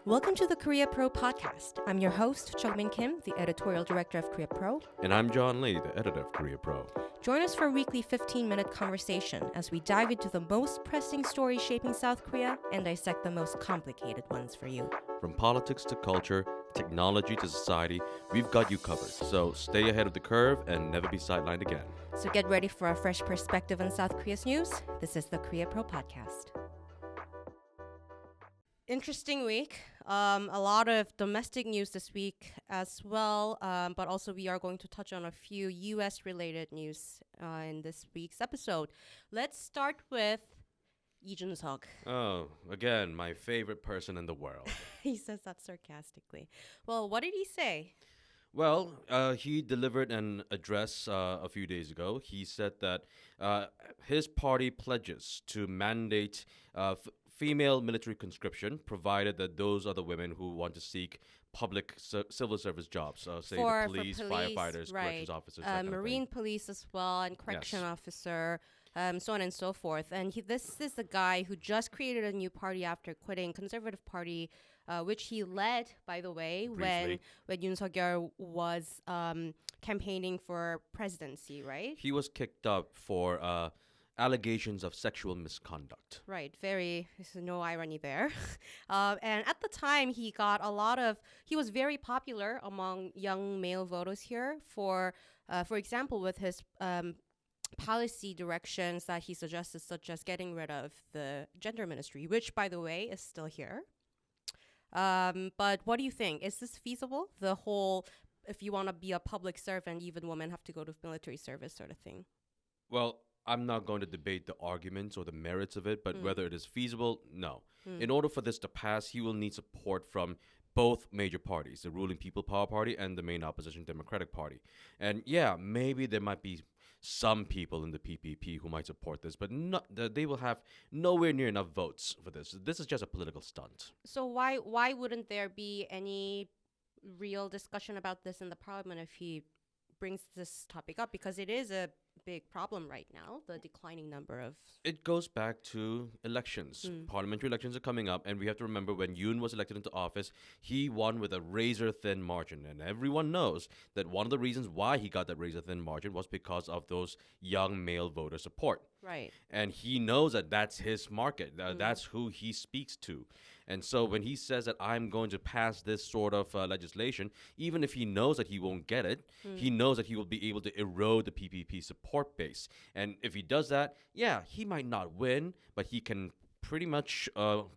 Welcome to the Korea Pro podcast. I'm your host, Chungmin Kim, the editorial director of Korea Pro. And I'm John Lee, the editor of Korea Pro. Join us for a weekly 15-minute conversation as we dive into the most pressing stories shaping South Korea and dissect the most complicated ones for you. From politics to culture, technology to society, we've got you covered. So stay ahead of the curve and never be sidelined again. So get ready for a fresh perspective on South Korea's news. This is the Korea Pro podcast. Interesting week. A lot of domestic news this week as well, but also we are going to touch on a few U.S.-related news in this week's episode. Let's start with Lee Jun-seok. Oh, again, my favorite person in the world. He says that sarcastically. Well, what did he say? Well, he delivered an address a few days ago. He said that his party pledges to mandate female military conscription, provided that those are the women who want to seek public civil service jobs, say for the police, firefighters, right. corrections officers, that kind Marine of thing. police as well, and correction officer, so on and so forth. And this is the guy who just created a new party after quitting Conservative Party, which he led, by the way, Briefly. when Yoon Suk-yeol was campaigning for presidency, right? He was kicked up for allegations of sexual misconduct. Right, there's no irony there. And at the time, he was very popular among young male voters here for example, with his policy directions that he suggested, such as getting rid of the gender ministry, which, by the way, is still here. But what do you think? Is this feasible? The whole, if you want to be a public servant, even women have to go to military service sort of thing. Well, I'm not going to debate the arguments or the merits of it, but whether it is feasible, no. In order for this to pass, he will need support from both major parties, the ruling People Power Party and the main opposition Democratic Party. And yeah, maybe there might be some people in the PPP who might support this, but they will have nowhere near enough votes for this. This is just a political stunt. So why wouldn't there be any real discussion about this in the parliament if he brings this topic up? Because it is a big problem right now, the declining number of... It goes back to elections. Parliamentary elections are coming up, and we have to remember when Yoon was elected into office, he won with a razor-thin margin. And everyone knows that one of the reasons why he got that razor-thin margin was because of those young male voter support. Right. And he knows that that's his market. That's who he speaks to. And so when he says that I'm going to pass this sort of legislation, even if he knows that he won't get it, he knows that he will be able to erode the PPP support base. And if he does that, yeah, he might not win, but he can pretty much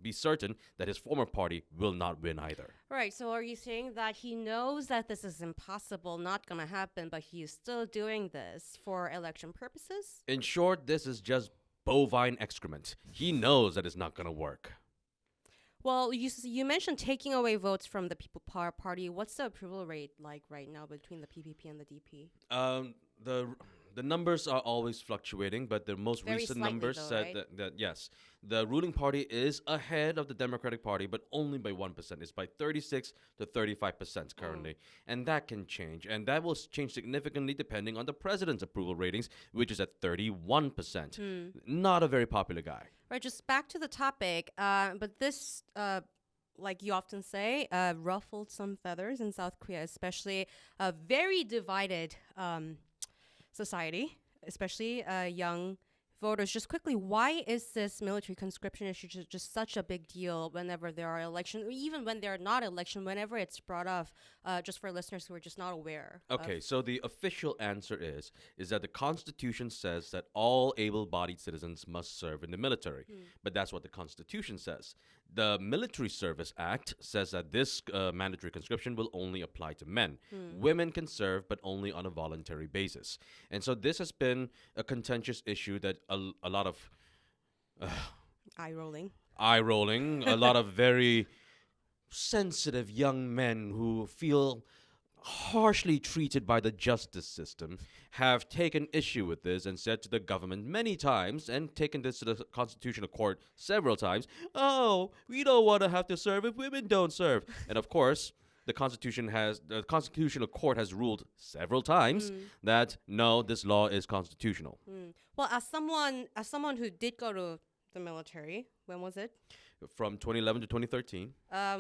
be certain that his former party will not win either. Right. So are you saying that he knows that this is impossible, not going to happen, but he is still doing this for election purposes? In short, this is just bovine excrement. He knows that it's not going to work. Well, you mentioned taking away votes from the People Power Party. What's the approval rate like right now between the PPP and the DP? The numbers are always fluctuating, but the most Very recent slightly numbers though, said right? that yes, the ruling party is ahead of the Democratic Party, but only by 1%. It's by 36 to 35% currently, and that can change, and that will change significantly depending on the president's approval ratings, which is at 31%. Not a very popular guy. Right, just back to the topic, but this, like you often say, ruffled some feathers in South Korea, especially a very divided society, especially young voters. Just quickly, why is this military conscription issue just such a big deal whenever there are elections, even when they're not election, whenever it's brought up, just for listeners who are just not aware? Okay, so the official answer is that the Constitution says that all able-bodied citizens must serve in the military. But that's what the Constitution says. The Military Service Act says that this mandatory conscription will only apply to men. Women can serve, but only on a voluntary basis. And so this has been a contentious issue that a lot of... Eye-rolling, a lot of very sensitive young men who feel harshly treated by the justice system have taken issue with this and said to the government many times and taken this to the Constitutional Court several times, oh, we don't want to have to serve if women don't serve. And of course, the Constitutional Court has ruled several times that no, this law is constitutional. Well, as someone who did go to the military, when was it? from 2011 to 2013.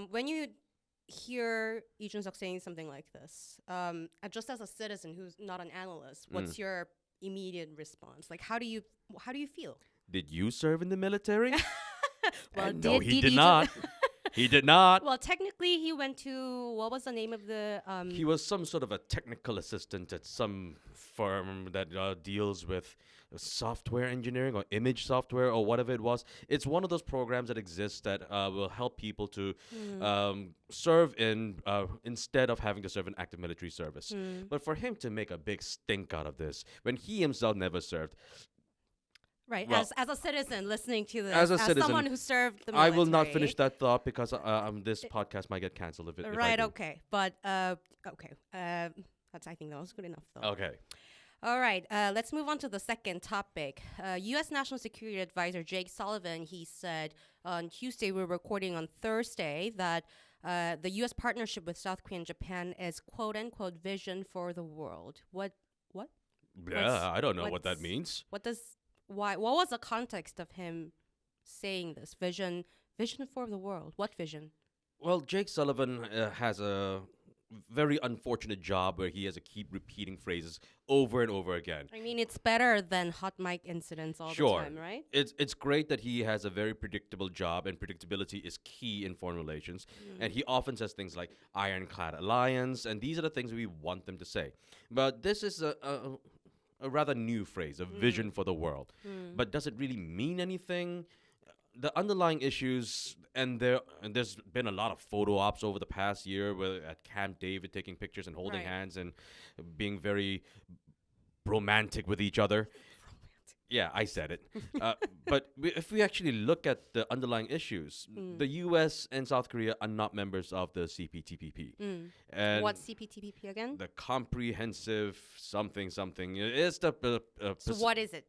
When you hear Lee Jun-seok saying something like this, just as a citizen who's not an analyst, what's your immediate response? Like, how do you feel? Did you serve in the military? Well, No, he did not. He did not. Well, technically, he went to, what was the name of the? He was some sort of a technical assistant at some firm that deals with software engineering or image software or whatever it was. It's one of those programs that exists that will help people to serve in instead of having to serve in active military service. But for him to make a big stink out of this when he himself never served. Right, Well, as a citizen listening to this, as a citizen, someone who served the I military. will not finish that thought because this podcast might get cancelled if I Right, do. okay. But, okay. I think that was good enough, though. Okay. All right, let's move on to the second topic. U.S. National Security Advisor Jake Sullivan, he said on Tuesday, we're recording on Thursday, that the U.S. partnership with South Korea and Japan is quote-unquote vision for the world. What? Yeah, I don't know what that means. What was the context of him saying this? Vision for the world. What vision? Well, Jake Sullivan has a very unfortunate job where he has to keep repeating phrases over and over again. I mean, it's better than hot mic incidents all the time, right? It's great that he has a very predictable job, and predictability is key in foreign relations. And he often says things like ironclad alliance, and these are the things we want them to say. But this is a rather new phrase, a vision for the world. But does it really mean anything? The underlying issues, and there's been a lot of photo ops over the past year at Camp David, taking pictures and holding hands and being very romantic with each other. Yeah, I said it. But if we actually look at the underlying issues, the U.S. and South Korea are not members of the CPTPP. And what's CPTPP again? The Comprehensive something. It's the So what is it?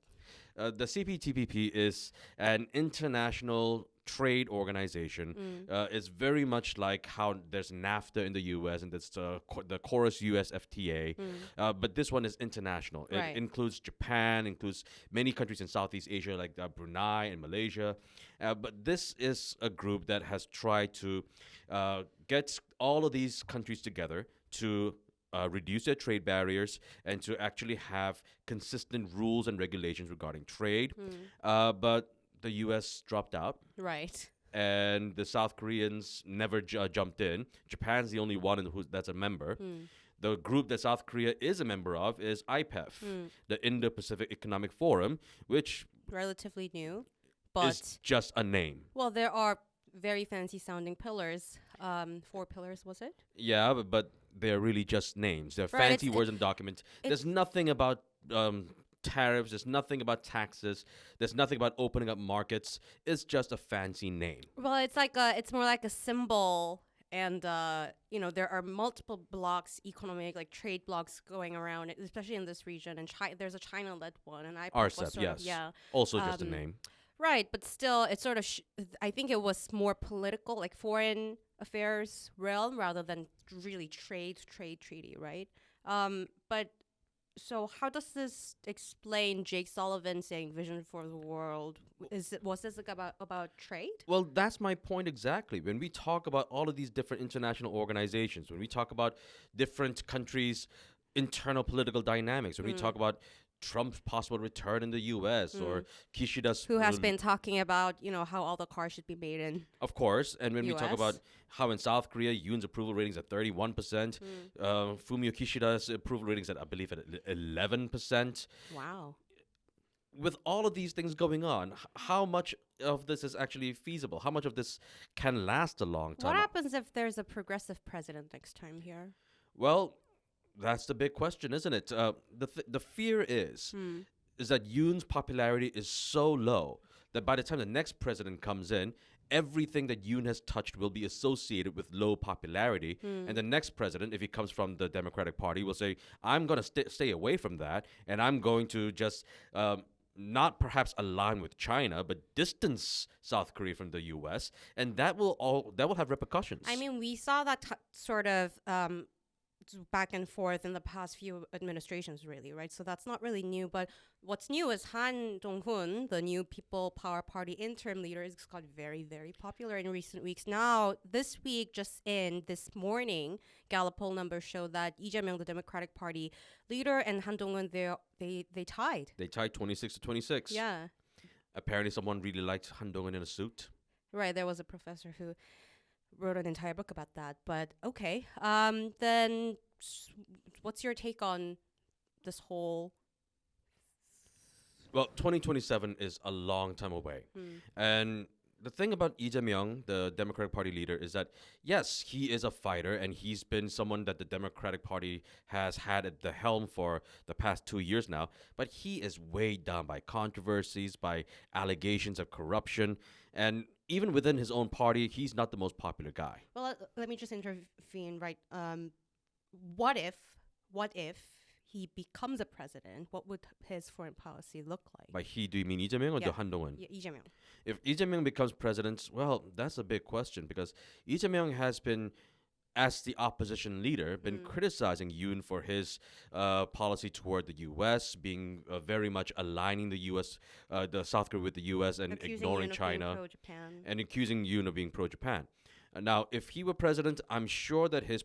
The CPTPP is an international trade organization. It's very much like how there's NAFTA in the U.S. and there's the Chorus U.S. FTA. But this one is international. It includes Japan, includes many countries in Southeast Asia like Brunei and Malaysia. But this is a group that has tried to get all of these countries together to reduce their trade barriers and to actually have consistent rules and regulations regarding trade. But the U.S. dropped out. Right. And the South Koreans never jumped in. Japan's the only one that's a member. The group that South Korea is a member of is IPEF, the Indo-Pacific Economic Forum, which relatively new, but is just a name. Well, there are very fancy sounding pillars. 4 pillars, was it? Yeah, but they're really just names. They're fancy words and documents. There's nothing about tariffs. There's nothing about taxes. There's nothing about opening up markets. It's just a fancy name. Well, it's more like a symbol. And, there are multiple blocks, economic, like trade blocks going around, especially in this region. And there's a China-led one. And RCEP, yes. Also just a name. Right, but still, it's sort of, I think it was more political, like foreign affairs realm rather than really trade treaty, right? But so how does this explain Jake Sullivan saying vision for the world? Was this like about trade? Well, that's my point exactly. When we talk about all of these different international organizations, when we talk about different countries' internal political dynamics, when we talk about Trump's possible return in the U.S. or Kishida's... Who has been talking about, how all the cars should be made in... Of course. And when US. we talk about how in South Korea, Yoon's approval ratings at 31%, Fumio Kishida's approval ratings at, I believe, at 11%. Wow. With all of these things going on, how much of this is actually feasible? How much of this can last a long time? What happens if there's a progressive president next time here? Well... That's the big question, isn't it? The fear is that Yoon's popularity is so low that by the time the next president comes in, everything that Yoon has touched will be associated with low popularity. And the next president, if he comes from the Democratic Party, will say, I'm going to stay away from that, and I'm going to just... not perhaps align with China, but distance South Korea from the U.S., and that will have repercussions. I mean, we saw that sort of back and forth in the past few administrations, really, right? So that's not really new. But what's new is Han Dong-hoon, the new People Power Party interim leader, has got very, very popular in recent weeks. Now, this week, this morning, Gallup poll numbers show that Lee Jae-myung, the Democratic Party leader, and Han Dong-hoon, they tied. They tied 26 to 26. Yeah. Apparently, someone really liked Han Dong-hoon in a suit. Right. There was a professor who wrote an entire book about that. But okay. Then what's your take on this whole... Well, 2027 is a long time away. And the thing about Lee Jae-myung, the Democratic Party leader, is that, yes, he is a fighter, and he's been someone that the Democratic Party has had at the helm for the past 2 years now, but he is weighed down by controversies, by allegations of corruption, and even within his own party, he's not the most popular guy. Well, let me just intervene, right? What if he becomes a president? What would his foreign policy look like? By he, do you mean Lee Jae-myung or Yeah. Han Dong-hoon? Yeah, Lee Jae-myung. If Lee Jae-myung becomes president, well, that's a big question, because Lee Jae-myung has been, as the opposition leader, been criticizing Yoon for his policy toward the U.S., being very much aligning the U.S., the South Korea with the U.S. and Accusing ignoring Yoon of being China, pro-Japan. and accusing Yoon of being pro-Japan. Now, if he were president, I'm sure that his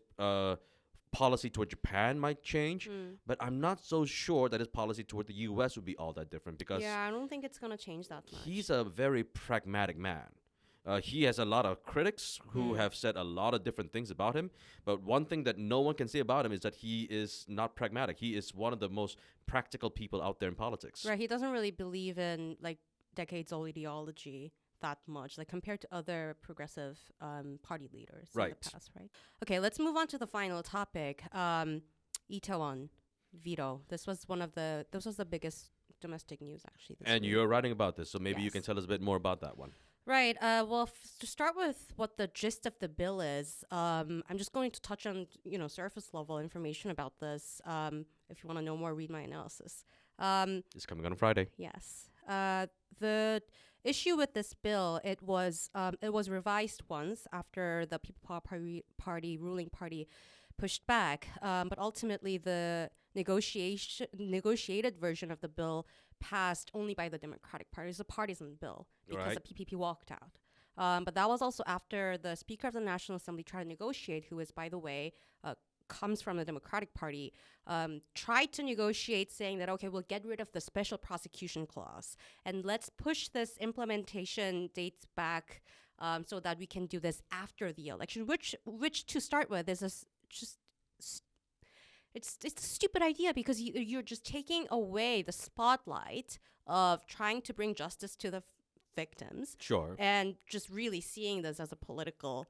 policy toward Japan might change, but I'm not so sure that his policy toward the U.S. would be all that different, because Yeah, I don't think it's going to change that much. he's a very pragmatic man. He has a lot of critics who have said a lot of different things about him, but one thing that no one can say about him is that he is not pragmatic. He is one of the most practical people out there in politics. Right, he doesn't really believe in like decades-old ideology that much, like compared to other progressive party leaders in Right. the past, right? Okay, let's move on to the final topic. Itaewon veto. This was the biggest domestic news actually. This And week. you're writing about this, so maybe you Yes. can tell us a bit more about that one. Right. Well, to start with what the gist of the bill is, I'm just going to touch on, surface level information about this. If you want to know more, read my analysis. It's coming on Friday. Yes. The issue with this bill, it was revised once after the People Power Party ruling party pushed back, but ultimately the negotiated version of the bill passed only by the Democratic Party. It's a partisan bill because Right. the PPP walked out. But that was also after the Speaker of the National Assembly tried to negotiate, who is, by the way, comes from the Democratic Party, tried to negotiate saying that, okay, we'll get rid of the special prosecution clause and let's push this implementation dates back so that we can do this after the election, which to start with is it's a stupid idea because you're just taking away the spotlight of trying to bring justice to the victims Sure. and just really seeing this as a political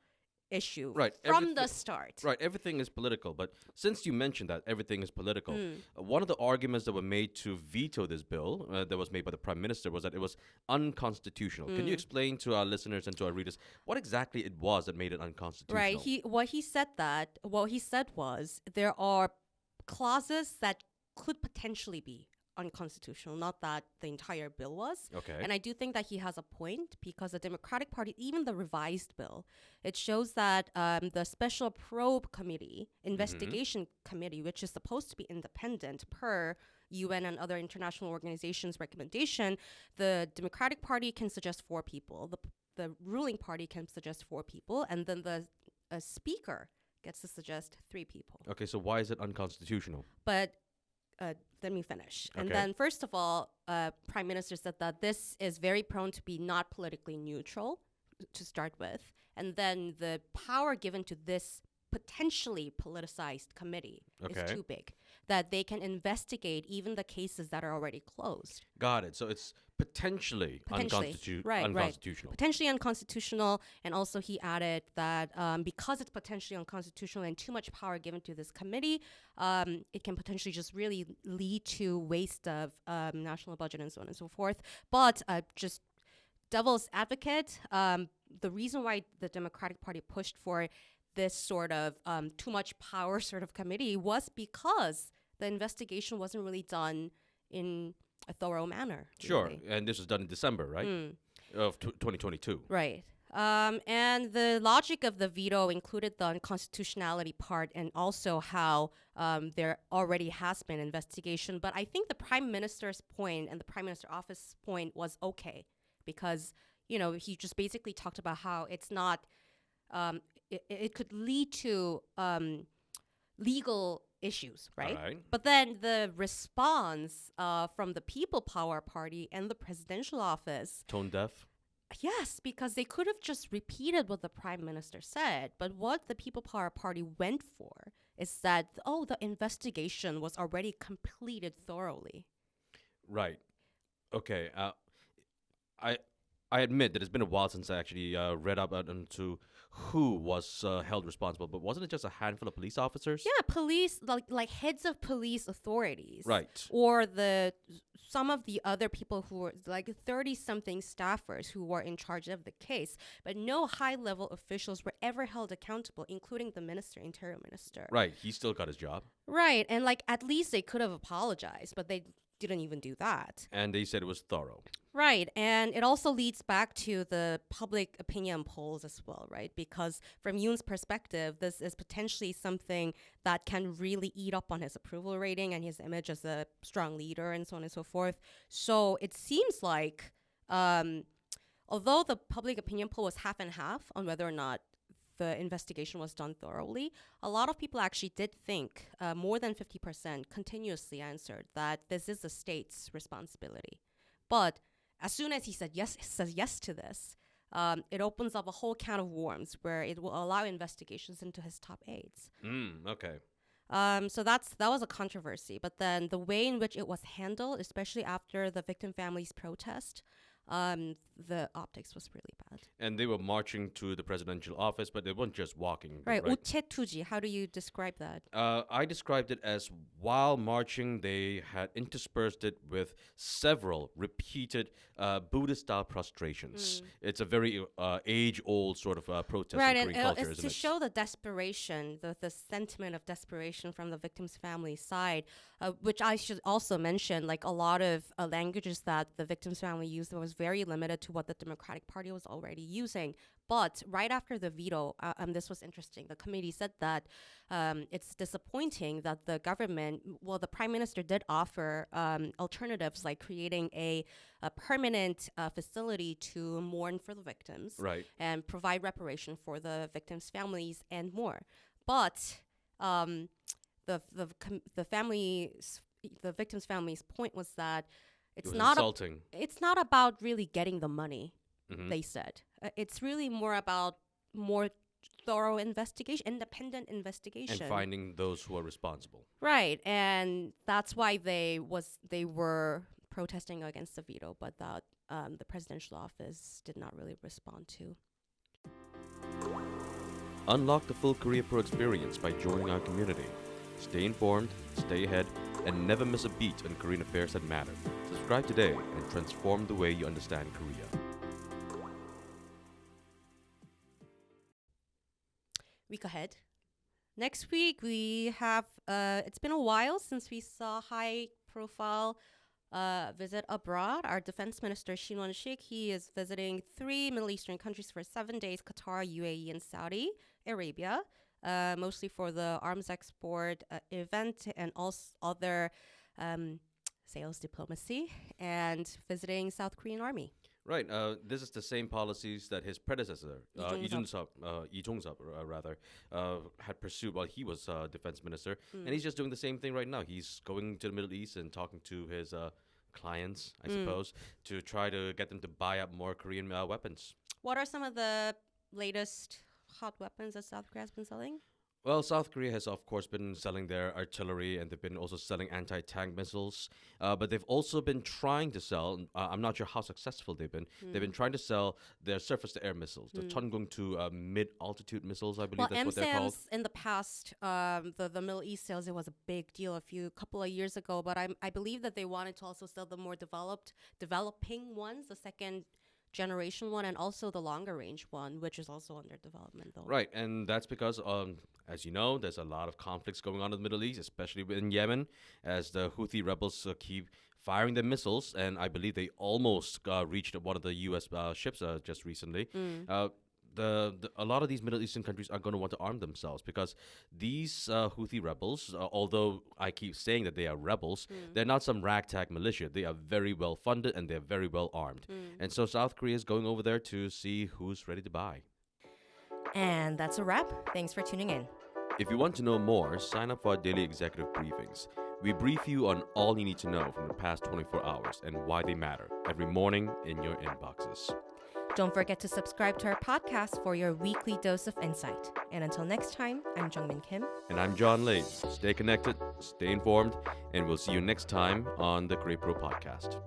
issue Right, from the start. Right, everything is political, but since you mentioned that everything is political, one of the arguments that were made to veto this bill that was made by the Prime Minister was that it was unconstitutional. Can you explain to our listeners and to our readers what exactly it was that made it unconstitutional? Right. What he said was there are clauses that could potentially be unconstitutional, not that the entire bill was. Okay. And I do think that he has a point because the Democratic Party, even the revised bill, it shows that the Special Probe Committee, Investigation Committee, which is supposed to be independent per UN and other international organizations' recommendation, the Democratic Party can suggest 4 people. The ruling party can suggest 4 people, and then the speaker gets to suggest 3 people. Okay, so why is it unconstitutional? But let me finish. And Okay. then, first of all, Prime Minister said that this is very prone to be not politically neutral to start with. And then the power given to this potentially politicized committee is Okay. too big, that they can investigate even the cases that are already closed. Got it. So it's potentially, Right, unconstitutional. Potentially unconstitutional. And also he added that because it's potentially unconstitutional and too much power given to this committee, it can potentially just really lead to waste of national budget and so on and so forth. But just devil's advocate, the reason why the Democratic Party pushed for this sort of too much power sort of committee was because the investigation wasn't really done in a thorough manner. Sure. really. And this was done in December, right? Of 2022. Right. And the logic of the veto included the unconstitutionality part and also how there already has been investigation. But I think the prime minister's point and the prime minister office's point was okay because, he just basically talked about how it's not, it could lead to legal issues, right? Right. But then the response from the People Power Party and the presidential office, Tone deaf. yes, because they could have just repeated what the prime minister said. But what the People Power Party went for is that, the investigation was already completed thoroughly. Right. Okay. I I admit that it's been a while since I actually read up into who was held responsible, but wasn't it just a handful of police officers? Yeah, police, like heads of police authorities. Right. Or some of the other people who were like 30-something staffers who were in charge of the case, but no high-level officials were ever held accountable, including the interior minister. Right. He still got his job. Right, and at least they could have apologized, but they didn't even do that. And they said it was thorough. Right, and it also leads back to the public opinion polls as well, right? Because from Yoon's perspective, this is potentially something that can really eat up on his approval rating and his image as a strong leader and so on and so forth. So it seems like, although the public opinion poll was half and half on whether or not the investigation was done thoroughly, a lot of people actually did think, more than 50% continuously answered that this is the state's responsibility. But as soon as he says yes to this, it opens up a whole can of worms where it will allow investigations into his top aides. Okay. So that was a controversy. But then the way in which it was handled, especially after the victim families' protest, the optics was really bad. And they were marching to the presidential office, but they weren't just walking. Right. 우체투지. How do you describe that? I described it as while marching, they had interspersed it with several repeated Buddhist-style prostrations. It's a very age-old sort of protest right, in Korean and culture, it's isn't to it? show the desperation, the sentiment of desperation from the victim's family side, which I should also mention, like a lot of languages that the victim's family used was very limited to what the Democratic Party was already using. But right after the veto, this was interesting. The committee said that it's disappointing that the government, the prime minister did offer alternatives like creating a permanent facility to mourn for the victims, Right. and provide reparation for the victims' families and more. But the victims' families' point was that It was insulting. it's not about really getting the money. Mhm. They said it's really more about more thorough investigation, independent investigation, And finding those who are responsible. right? And that's why they were protesting against the veto, but that the presidential office did not really respond to. Unlock the full Korea Pro experience by joining our community. Stay informed, stay ahead, and never miss a beat on Korean affairs that matter. Subscribe today and transform the way you understand Korea. Week ahead. Next week we have. It's been a while since we saw high-profile visit abroad. Our defense minister Shinan Shik, he is visiting 3 Middle Eastern countries for 7 days: Qatar, UAE, and Saudi Arabia. Mostly for the arms export event and also other sales diplomacy, and visiting South Korean Army. Right. This is the same policies that his predecessor, Lee Jun-seok, had pursued while he was defense minister, and he's just doing the same thing right now. He's going to the Middle East and talking to his clients, I suppose, to try to get them to buy up more Korean weapons. What are some of the latest hot weapons that South Korea has been selling? Well, South Korea has, of course, been selling their artillery, and they've been also selling anti-tank missiles. But they've also been trying to sell, I'm not sure how successful they've been trying to sell their surface-to-air missiles, the Cheongung-2 mid-altitude missiles, I believe that's what they're called. In the past, the Middle East sales, it was a big deal couple of years ago, but I believe that they wanted to also sell the more developing ones, the second generation one, and also the longer range one, which is also under development though. Right, and that's because, as you know, there's a lot of conflicts going on in the Middle East, especially in Yemen, as the Houthi rebels keep firing their missiles, and I believe they almost reached one of the U.S. ships just recently. a lot of these Middle Eastern countries are going to want to arm themselves because these Houthi rebels, although I keep saying that they are rebels, they're not some ragtag militia. They are very well funded and they're very well armed. And so South Korea is going over there to see who's ready to buy. And that's a wrap. Thanks for tuning in. If you want to know more, sign up for our daily executive briefings. We brief you on all you need to know from the past 24 hours and why they matter every morning in your inboxes. Don't forget to subscribe to our podcast for your weekly dose of insight. And until next time, I'm Jungmin Kim. And I'm John Lay. Stay connected, stay informed, and we'll see you next time on the Great Pro Podcast.